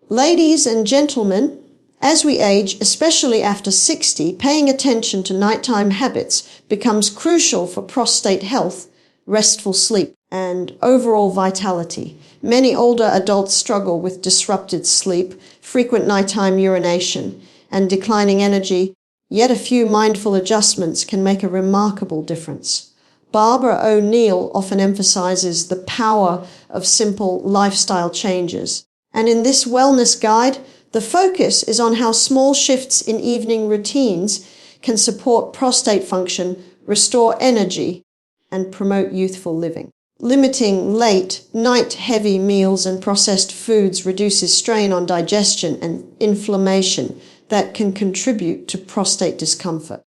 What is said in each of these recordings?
Ladies and gentlemen, as we age, especially after 60, paying attention to nighttime habits becomes crucial for prostate health, restful sleep, and overall vitality. Many older adults struggle with disrupted sleep, frequent nighttime urination, and declining energy, yet a few mindful adjustments can make a remarkable difference. Barbara O'Neill often emphasizes the power of simple lifestyle changes. And in this wellness guide, the focus is on how small shifts in evening routines can support prostate function, restore energy, and promote youthful living. Limiting late, night-heavy meals and processed foods reduces strain on digestion and inflammation that can contribute to prostate discomfort.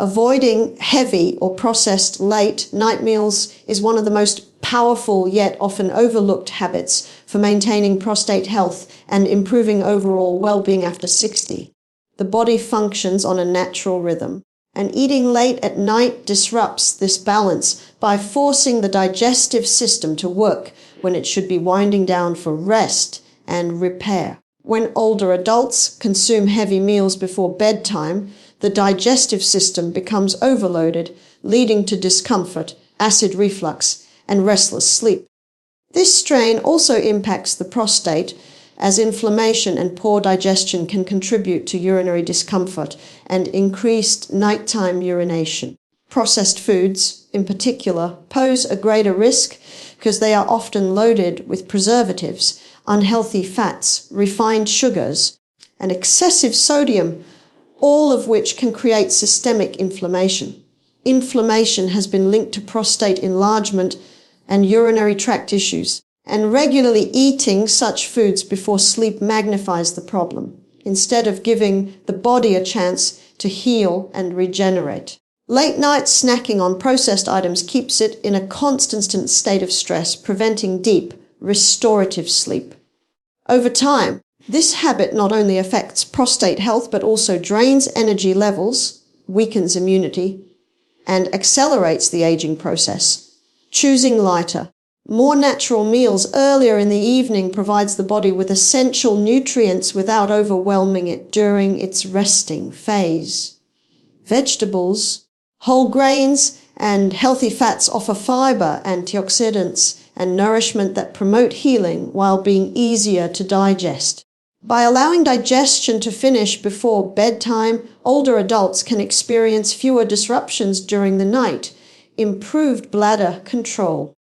Avoiding heavy or processed late night meals is one of the most powerful yet often overlooked habits for maintaining prostate health and improving overall well-being after 60. The body functions on a natural rhythm, and eating late at night disrupts this balance by forcing the digestive system to work when it should be winding down for rest and repair. When older adults consume heavy meals before bedtime, the digestive system becomes overloaded, leading to discomfort, acid reflux, and restless sleep. This strain also impacts the prostate, as inflammation and poor digestion can contribute to urinary discomfort and increased nighttime urination. Processed foods, in particular, pose a greater risk because they are often loaded with preservatives, unhealthy fats, refined sugars, and excessive sodium, all of which can create systemic inflammation. Inflammation has been linked to prostate enlargement and urinary tract issues, and regularly eating such foods before sleep magnifies the problem, instead of giving the body a chance to heal and regenerate. Late night snacking on processed items keeps it in a constant state of stress, preventing deep, restorative sleep. Over time, this habit not only affects prostate health but also drains energy levels, weakens immunity, and accelerates the aging process. Choosing lighter, more natural meals earlier in the evening provides the body with essential nutrients without overwhelming it during its resting phase. Vegetables, whole grains, and healthy fats offer fiber, antioxidants, and nourishment that promote healing while being easier to digest. By allowing digestion to finish before bedtime, older adults can experience fewer disruptions during the night, improved bladder control,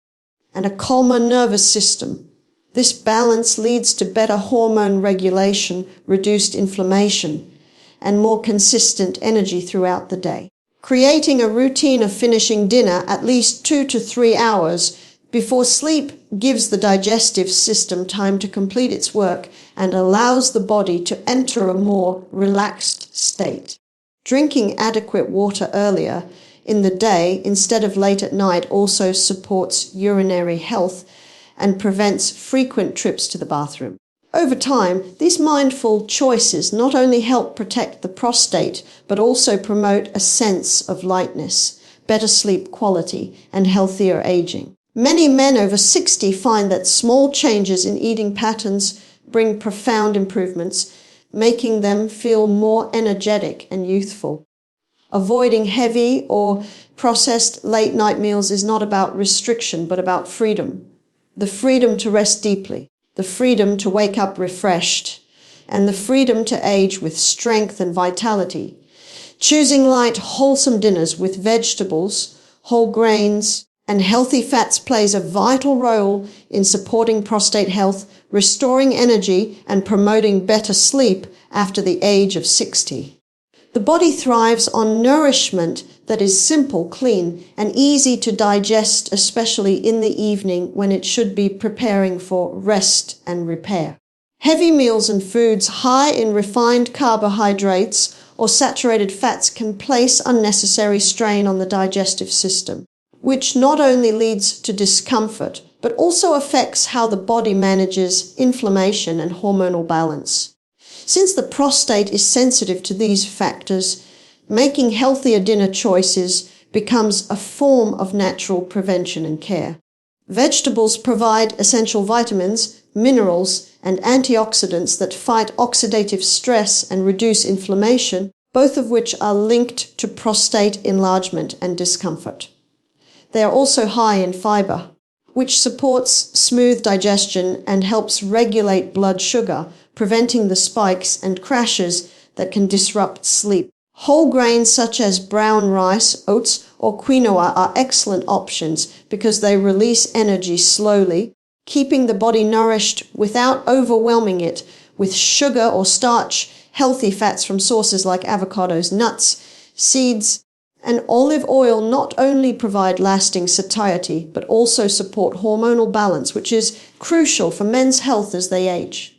and a calmer nervous system. This balance leads to better hormone regulation, reduced inflammation, and more consistent energy throughout the day. Creating a routine of finishing dinner at least 2 to 3 hours before sleep gives the digestive system time to complete its work and allows the body to enter a more relaxed state. Drinking adequate water earlier in the day instead of late at night also supports urinary health and prevents frequent trips to the bathroom. Over time, these mindful choices not only help protect the prostate, but also promote a sense of lightness, better sleep quality, and healthier aging. Many men over 60 find that small changes in eating patterns bring profound improvements, making them feel more energetic and youthful. Avoiding heavy or processed late-night meals is not about restriction, but about freedom. The freedom to rest deeply, the freedom to wake up refreshed, and the freedom to age with strength and vitality. Choosing light, wholesome dinners with vegetables, whole grains, and healthy fats plays a vital role in supporting prostate health, restoring energy, and promoting better sleep after the age of 60. The body thrives on nourishment that is simple, clean, and easy to digest, especially in the evening when it should be preparing for rest and repair. Heavy meals and foods high in refined carbohydrates or saturated fats can place unnecessary strain on the digestive system, which not only leads to discomfort, but also affects how the body manages inflammation and hormonal balance. Since the prostate is sensitive to these factors, making healthier dinner choices becomes a form of natural prevention and care. Vegetables provide essential vitamins, minerals, and antioxidants that fight oxidative stress and reduce inflammation, both of which are linked to prostate enlargement and discomfort. They are also high in fiber, which supports smooth digestion and helps regulate blood sugar, preventing the spikes and crashes that can disrupt sleep. Whole grains such as brown rice, oats, or quinoa are excellent options because they release energy slowly, keeping the body nourished without overwhelming it with sugar or starch. Healthy fats from sources like avocados, nuts, seeds, and olive oil not only provide lasting satiety, but also support hormonal balance, which is crucial for men's health as they age.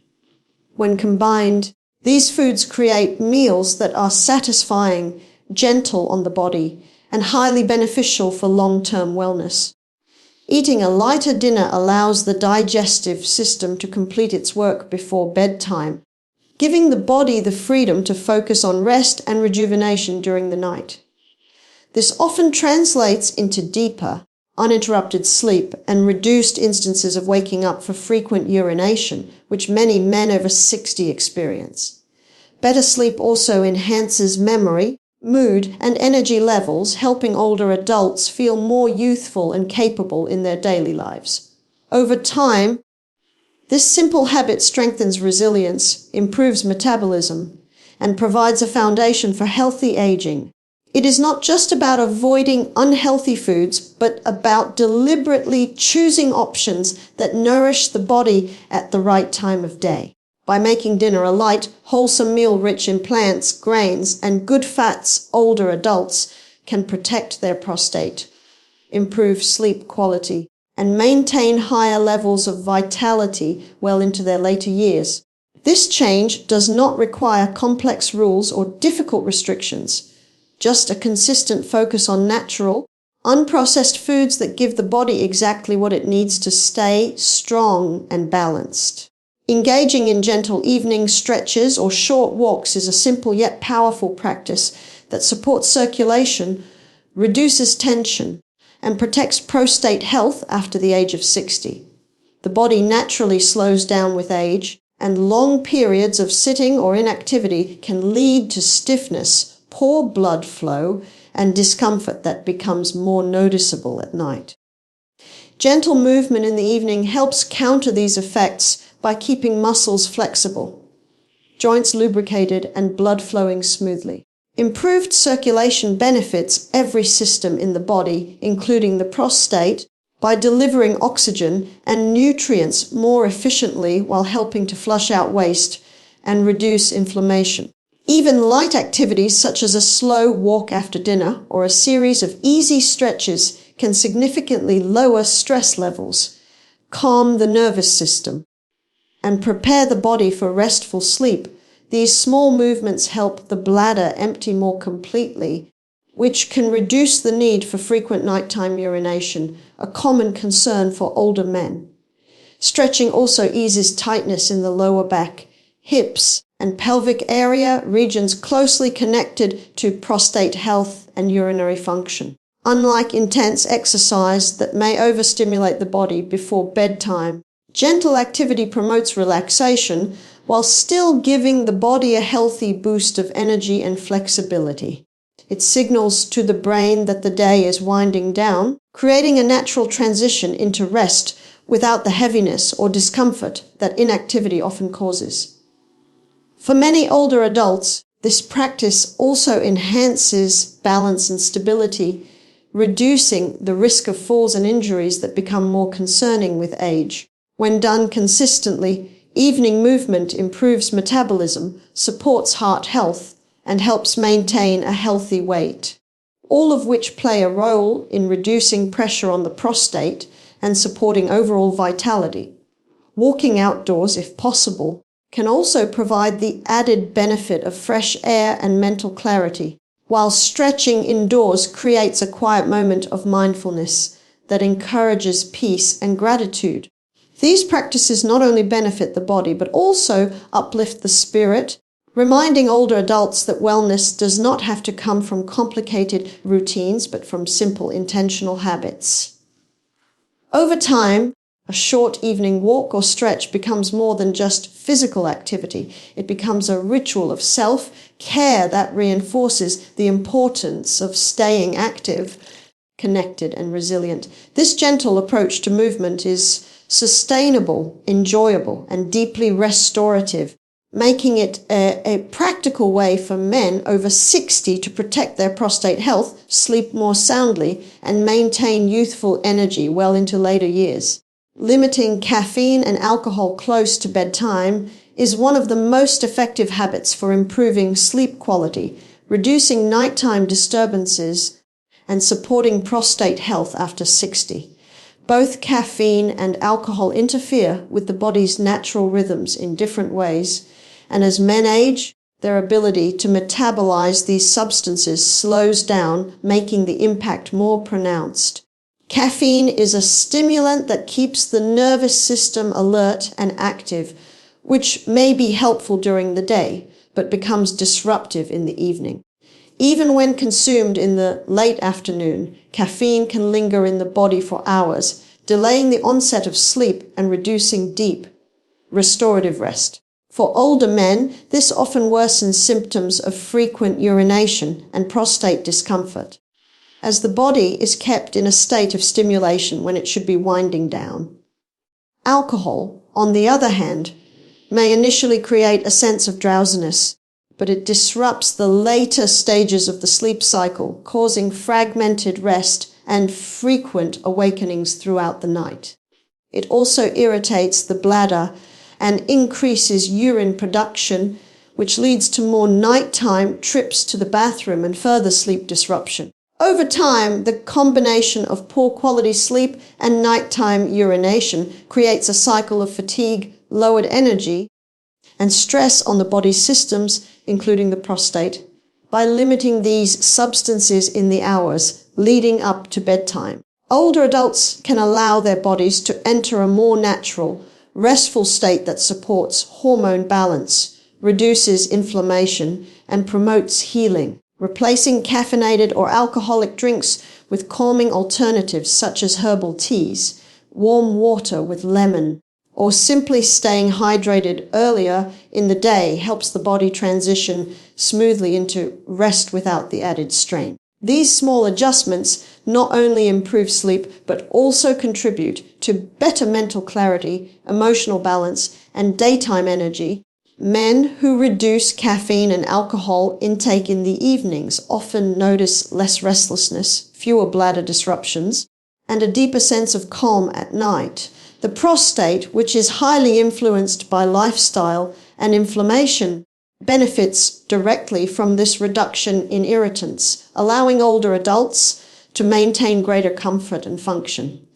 When combined, these foods create meals that are satisfying, gentle on the body, and highly beneficial for long-term wellness. Eating a lighter dinner allows the digestive system to complete its work before bedtime, giving the body the freedom to focus on rest and rejuvenation during the night. This often translates into deeper, uninterrupted sleep and reduced instances of waking up for frequent urination, which many men over 60 experience. Better sleep also enhances memory, mood, and energy levels, helping older adults feel more youthful and capable in their daily lives. Over time, this simple habit strengthens resilience, improves metabolism, and provides a foundation for healthy aging. It is not just about avoiding unhealthy foods, but about deliberately choosing options that nourish the body at the right time of day. By making dinner a light, wholesome meal rich in plants, grains, and good fats, older adults can protect their prostate, improve sleep quality, and maintain higher levels of vitality well into their later years. This change does not require complex rules or difficult restrictions, just a consistent focus on natural, unprocessed foods that give the body exactly what it needs to stay strong and balanced. Engaging in gentle evening stretches or short walks is a simple yet powerful practice that supports circulation, reduces tension, and protects prostate health after the age of 60. The body naturally slows down with age, and long periods of sitting or inactivity can lead to stiffness, poor blood flow, and discomfort that becomes more noticeable at night. Gentle movement in the evening helps counter these effects by keeping muscles flexible, joints lubricated, and blood flowing smoothly. Improved circulation benefits every system in the body, including the prostate, by delivering oxygen and nutrients more efficiently while helping to flush out waste and reduce inflammation. Even light activities such as a slow walk after dinner or a series of easy stretches can significantly lower stress levels, calm the nervous system, and prepare the body for restful sleep. These small movements help the bladder empty more completely, which can reduce the need for frequent nighttime urination, a common concern for older men. Stretching also eases tightness in the lower back, hips, and pelvic area, regions closely connected to prostate health and urinary function. Unlike intense exercise that may overstimulate the body before bedtime, gentle activity promotes relaxation while still giving the body a healthy boost of energy and flexibility. It signals to the brain that the day is winding down, creating a natural transition into rest without the heaviness or discomfort that inactivity often causes. For many older adults, this practice also enhances balance and stability, reducing the risk of falls and injuries that become more concerning with age. When done consistently, evening movement improves metabolism, supports heart health, and helps maintain a healthy weight, all of which play a role in reducing pressure on the prostate and supporting overall vitality. Walking outdoors, if possible, can also provide the added benefit of fresh air and mental clarity, while stretching indoors creates a quiet moment of mindfulness that encourages peace and gratitude. These practices not only benefit the body, but also uplift the spirit, reminding older adults that wellness does not have to come from complicated routines, but from simple intentional habits. Over time, a A short evening walk or stretch becomes more than just physical activity. It becomes a ritual of self-care that reinforces the importance of staying active, connected, and resilient. This gentle approach to movement is sustainable, enjoyable, and deeply restorative, making it a practical way for men over 60 to protect their prostate health, sleep more soundly, and maintain youthful energy well into later years. Limiting caffeine and alcohol close to bedtime is one of the most effective habits for improving sleep quality, reducing nighttime disturbances, and supporting prostate health after 60. Both caffeine and alcohol interfere with the body's natural rhythms in different ways, and as men age, their ability to metabolize these substances slows down, making the impact more pronounced. Caffeine is a stimulant that keeps the nervous system alert and active, which may be helpful during the day, but becomes disruptive in the evening. Even when consumed in the late afternoon, caffeine can linger in the body for hours, delaying the onset of sleep and reducing deep, restorative rest. For older men, this often worsens symptoms of frequent urination and prostate discomfort, as the body is kept in a state of stimulation when it should be winding down. Alcohol, on the other hand, may initially create a sense of drowsiness, but it disrupts the later stages of the sleep cycle, causing fragmented rest and frequent awakenings throughout the night. It also irritates the bladder and increases urine production, which leads to more nighttime trips to the bathroom and further sleep disruption. Over time, the combination of poor quality sleep and nighttime urination creates a cycle of fatigue, lowered energy, and stress on the body's systems, including the prostate, by limiting these substances in the hours leading up to bedtime. Older adults can allow their bodies to enter a more natural, restful state that supports hormone balance, reduces inflammation, and promotes healing. Replacing caffeinated or alcoholic drinks with calming alternatives such as herbal teas, warm water with lemon, or simply staying hydrated earlier in the day helps the body transition smoothly into rest without the added strain. These small adjustments not only improve sleep, but also contribute to better mental clarity, emotional balance, and daytime energy. Men who reduce caffeine and alcohol intake in the evenings often notice less restlessness, fewer bladder disruptions, and a deeper sense of calm at night. The prostate, which is highly influenced by lifestyle and inflammation, benefits directly from this reduction in irritants, allowing older adults to maintain greater comfort and function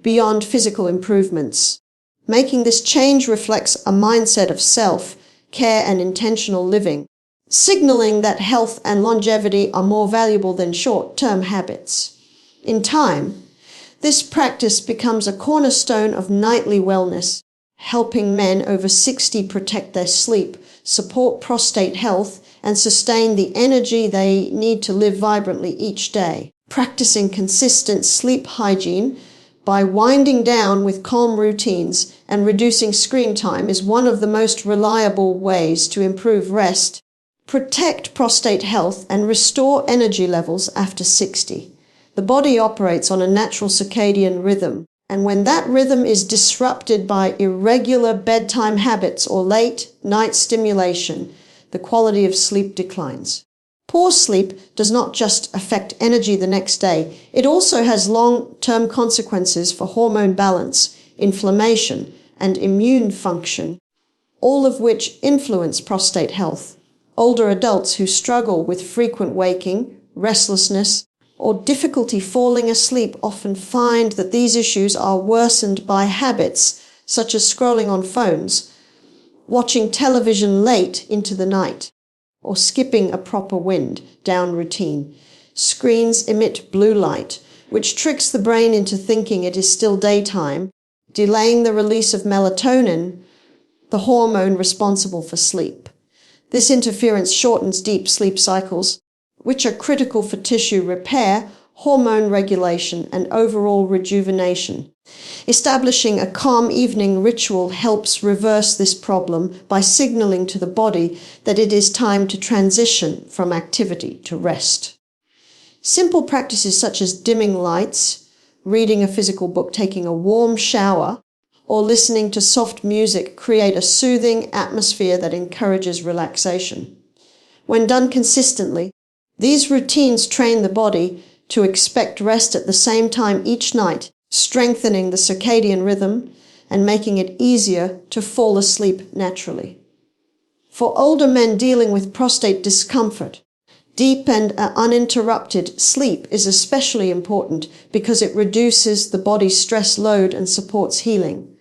beyond physical improvements. Making this change reflects a mindset of self-care and intentional living, signaling that health and longevity are more valuable than short-term habits. In time, this practice becomes a cornerstone of nightly wellness, helping men over 60 protect their sleep, support prostate health, and sustain the energy they need to live vibrantly each day. Practicing consistent sleep hygiene by winding down with calm routines and reducing screen time is one of the most reliable ways to improve rest, protect prostate health, and restore energy levels after 60. The body operates on a natural circadian rhythm, and when that rhythm is disrupted by irregular bedtime habits or late night stimulation, the quality of sleep declines. Poor sleep does not just affect energy the next day, it also has long-term consequences for hormone balance, inflammation, and immune function, all of which influence prostate health. Older adults who struggle with frequent waking, restlessness, or difficulty falling asleep often find that these issues are worsened by habits such as scrolling on phones, watching television late into the night, or skipping a proper wind down routine. Screens emit blue light, which tricks the brain into thinking it is still daytime, delaying the release of melatonin, the hormone responsible for sleep. This interference shortens deep sleep cycles, which are critical for tissue repair, hormone regulation, and overall rejuvenation. Establishing a calm evening ritual helps reverse this problem by signaling to the body that it is time to transition from activity to rest. Simple practices such as dimming lights, reading a physical book, taking a warm shower, or listening to soft music create a soothing atmosphere that encourages relaxation. When done consistently, these routines train the body to expect rest at the same time each night, strengthening the circadian rhythm and making it easier to fall asleep naturally. For older men dealing with prostate discomfort, deep and uninterrupted sleep is especially important because it reduces the body's stress load and supports healing.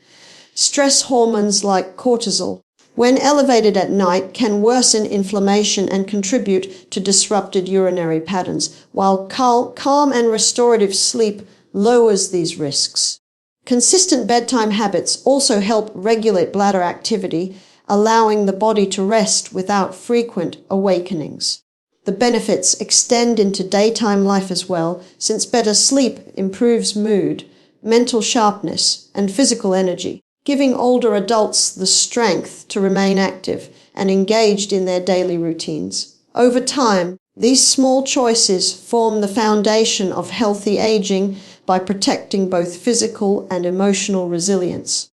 Stress hormones like cortisol, when elevated at night, can worsen inflammation and contribute to disrupted urinary patterns, while calm and restorative sleep lowers these risks. Consistent bedtime habits also help regulate bladder activity, allowing the body to rest without frequent awakenings. The benefits extend into daytime life as well, since better sleep improves mood, mental sharpness, and physical energy, giving older adults the strength to remain active and engaged in their daily routines. Over time, these small choices form the foundation of healthy aging by protecting both physical and emotional resilience.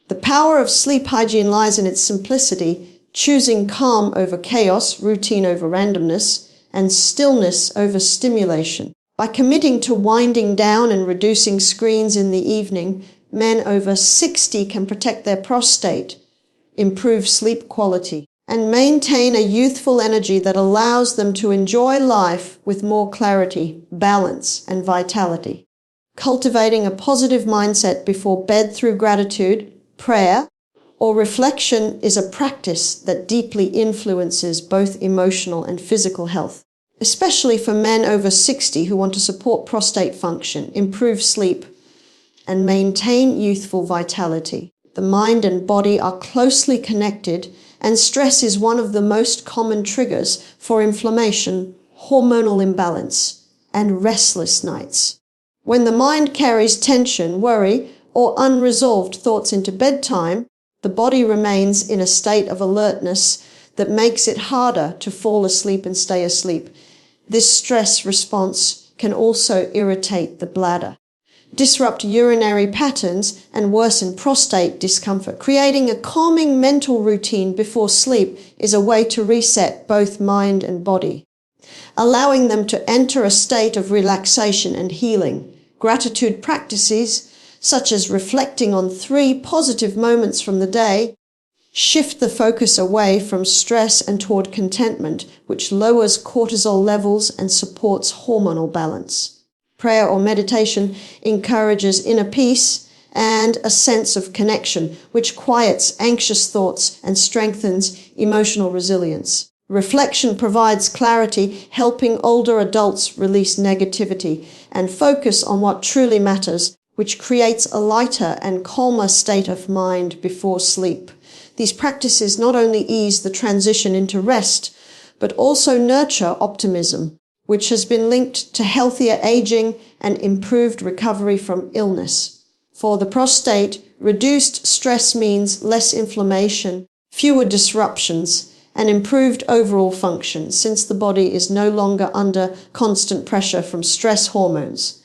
The power of sleep hygiene lies in its simplicity, choosing calm over chaos, routine over randomness, and stillness over stimulation. By committing to winding down and reducing screens in the evening, men over 60 can protect their prostate, improve sleep quality, and maintain a youthful energy that allows them to enjoy life with more clarity, balance, and vitality. Cultivating a positive mindset before bed through gratitude, prayer, or reflection is a practice that deeply influences both emotional and physical health, especially for men over 60 who want to support prostate function, improve sleep, and maintain youthful vitality. The mind and body are closely connected, and stress is one of the most common triggers for inflammation, hormonal imbalance, and restless nights. When the mind carries tension, worry, or unresolved thoughts into bedtime, the body remains in a state of alertness that makes it harder to fall asleep and stay asleep. This stress response can also irritate the bladder, disrupt urinary patterns, and worsen prostate discomfort. Creating a calming mental routine before sleep is a way to reset both mind and body, allowing them to enter a state of relaxation and healing. Gratitude practices, such as reflecting on 3 positive moments from the day, shift the focus away from stress and toward contentment, which lowers cortisol levels and supports hormonal balance. Prayer or meditation encourages inner peace and a sense of connection, which quiets anxious thoughts and strengthens emotional resilience. Reflection provides clarity, helping older adults release negativity and focus on what truly matters, which creates a lighter and calmer state of mind before sleep. These practices not only ease the transition into rest, but also nurture optimism, which has been linked to healthier aging and improved recovery from illness. For the prostate, reduced stress means less inflammation, fewer disruptions, and improved overall function, since the body is no longer under constant pressure from stress hormones.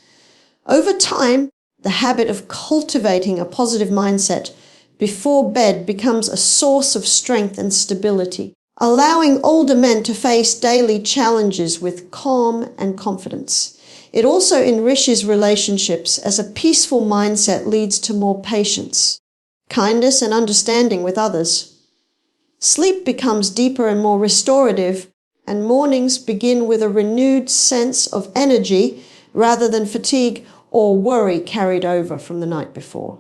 Over time, the habit of cultivating a positive mindset before bed becomes a source of strength and stability, allowing older men to face daily challenges with calm and confidence. It also enriches relationships, as a peaceful mindset leads to more patience, kindness, and understanding with others. Sleep becomes deeper and more restorative, and mornings begin with a renewed sense of energy rather than fatigue or worry carried over from the night before.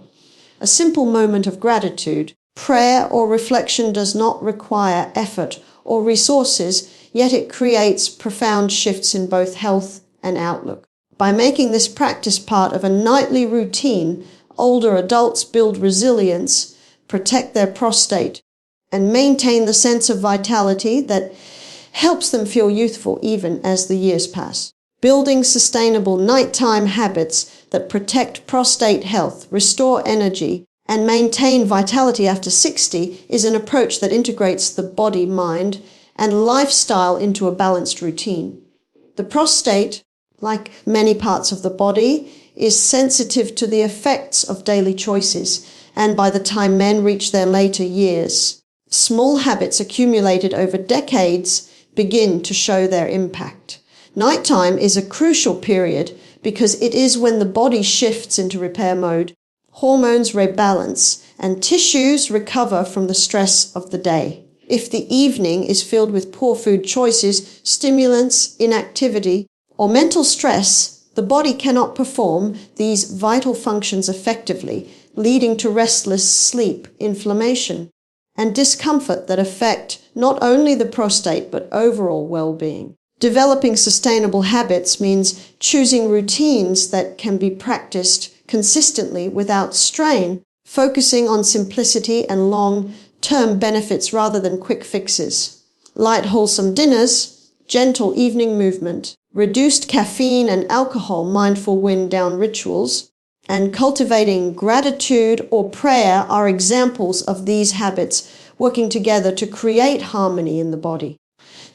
A simple moment of gratitude, prayer, or reflection does not require effort or resources, yet it creates profound shifts in both health and outlook. By making this practice part of a nightly routine, older adults build resilience, protect their prostate, and maintain the sense of vitality that helps them feel youthful even as the years pass. Building sustainable nighttime habits that protect prostate health, restore energy, and maintain vitality after 60 is an approach that integrates the body, mind, and lifestyle into a balanced routine. The prostate, like many parts of the body, is sensitive to the effects of daily choices, and by the time men reach their later years, small habits accumulated over decades begin to show their impact. Nighttime is a crucial period because it is when the body shifts into repair mode, hormones rebalance, and tissues recover from the stress of the day. If the evening is filled with poor food choices, stimulants, inactivity, or mental stress, the body cannot perform these vital functions effectively, leading to restless sleep, inflammation, and discomfort that affect not only the prostate but overall well-being. Developing sustainable habits means choosing routines that can be practiced consistently without strain, focusing on simplicity and long-term benefits rather than quick fixes. Light, wholesome dinners, gentle evening movement, reduced caffeine and alcohol mindful wind-down rituals, and cultivating gratitude or prayer are examples of these habits working together to create harmony in the body.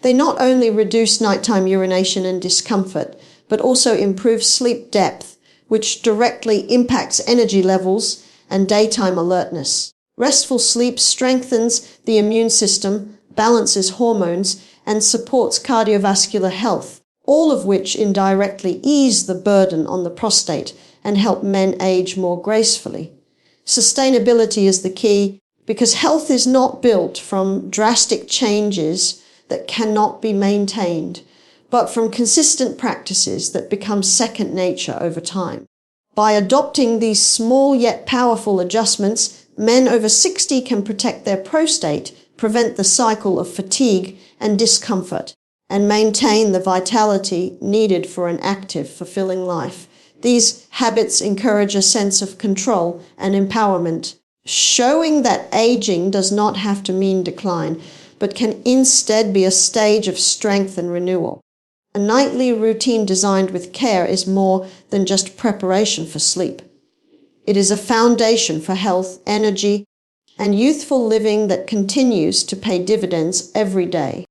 They not only reduce nighttime urination and discomfort, but also improve sleep depth, which directly impacts energy levels and daytime alertness. Restful sleep strengthens the immune system, balances hormones, and supports cardiovascular health, all of which indirectly ease the burden on the prostate and help men age more gracefully. Sustainability is the key because health is not built from drastic changes that cannot be maintained, but from consistent practices that become second nature over time. By adopting these small yet powerful adjustments, men over 60 can protect their prostate, prevent the cycle of fatigue and discomfort, and maintain the vitality needed for an active, fulfilling life. These habits encourage a sense of control and empowerment, showing that aging does not have to mean decline, but can instead be a stage of strength and renewal. A nightly routine designed with care is more than just preparation for sleep. It is a foundation for health, energy, and youthful living that continues to pay dividends every day.